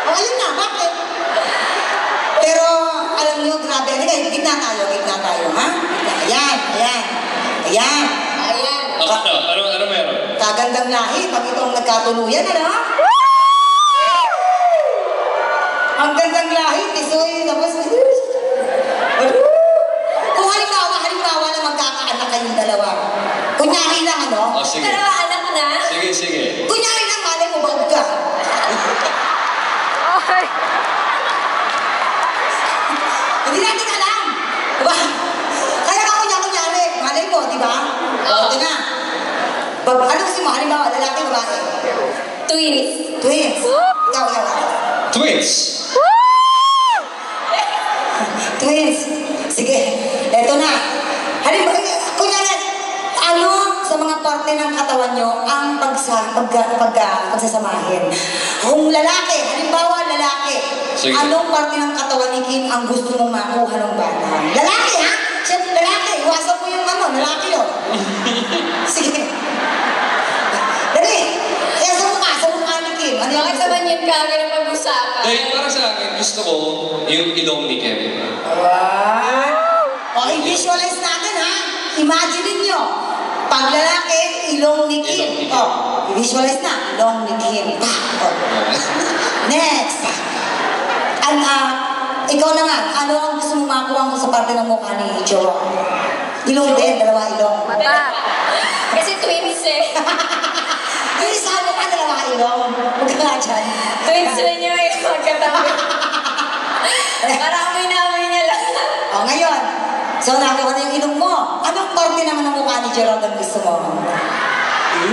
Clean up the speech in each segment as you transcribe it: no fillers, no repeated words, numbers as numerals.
O, ayun na, bakit? Pero, alam niyo, grabe. Gitna tayo, ha? Ayan. Ano meron? Kagandang lahi, pag itong nagkatuluyan, ano? Ang gandang lahi, tisoy, tapos... Kung halimbawa na magkakaanak kayong dalawa. Kunyari lang, ano? Sige. Dalawa anak na? Sige. Kunyari lang, malay mo, bag ka. Okay. Hindi natin alam. Diba? Kaya ka kunyari, malay mo, diba? Ito na. Ano kasi mo, halimbawa, lalaki, babae? Twins. Ikaw. Twins. Twins. Sige, eto na. Halimbawa, kunyari, ano sa mga parte ng katawan nyo ang pagsasamahin? Kung lalaki, halimbawa lalaki, sige. Anong parte ng katawan ni Kim ang gusto mong makuha ng bata? Lalaki, ha? Siyempre, lalaki. Iwasan mo yung lalaki yun. Sige. Dali. Kaya sa mukha ni Kim. Ano yung Bakit naman yun kagad ang pag-usapan? Dahil para sa akin, gusto ko yung ilong ni Kim. What? O, i-visualize natin, ha? Imagine nyo. Pag lalaki, ilong ni Kim. O, i-visualize na. Ilong ni Kim. Next. Ikaw naman, ano ang gusto mo makuha mo sa parte ng mukha ni Joe? Ilong din, dalawa ilong. Mata. Kasi twins eh. Isa mo ka, dalawa ilong. Huwag ka nga dyan. Twins rin niya eh, magkatabi. Para amoy niya lang. O, ngayon. So, nakuha na yung ilong mo. Anong parte naman ng mukha ni Joe ang gusto mo?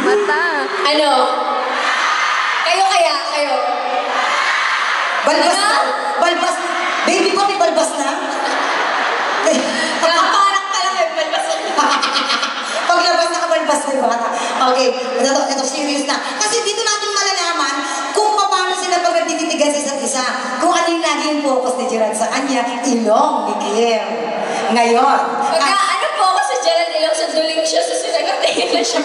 Mata. Ano? Kayo. Balbas na. Balbas. Baby pa, may balbas na. Nakaparang ka lang eh, balbas. Paglabas nakabalbas na yung bata. Okay, ito serious na. Kasi dito natin malalaman kung paano sila pag nagtititigan sa isa't isa. Kung ano yung lagi yung focus ni Gerard sa kanya, ilong ni Kim. Ngayon. Ano po ako sa Gerard ilong sa duling siya sa sinagatingin na siya.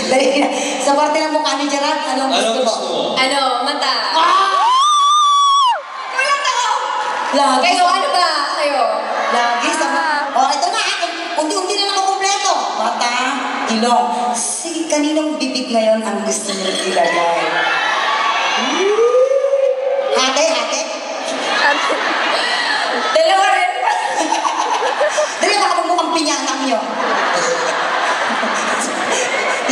Dali na. Sa parte ng mukha ni Gerard, anong gusto mo? Ano? Mata. Lagi. Kayo, ano ba? Kayo? Lagi sa oh, ito na. Unti-unti na nakakompleto. Mata, ilong. Sige, kaninong bibig ngayon ang gusto niyo ilagay? Hate. Dalawa rin. Dali, baka magmukhang pinyanak niyo.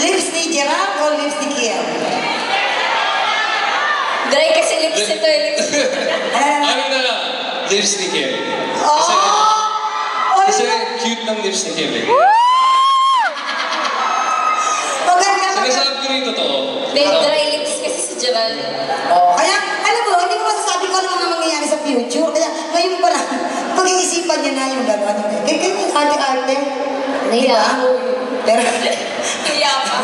Lips ni Gerard o lips ni Kim? Dry kasi lips ito eh. Ano na lang? Lips ni Kim. Kasi cute ng lips ni Kim eh. Maganda. Sinasabi ko rin totoo. Dry lips kasi si Gerald. Kaya, alam mo, hindi mo masasabi ko ano mga mangyayari sa future. Kaya, ngayon pa lang, pag-iisipan niya na yung gano'n. Kaya yung arte-arte. Naiya. Pero, Naiya pa.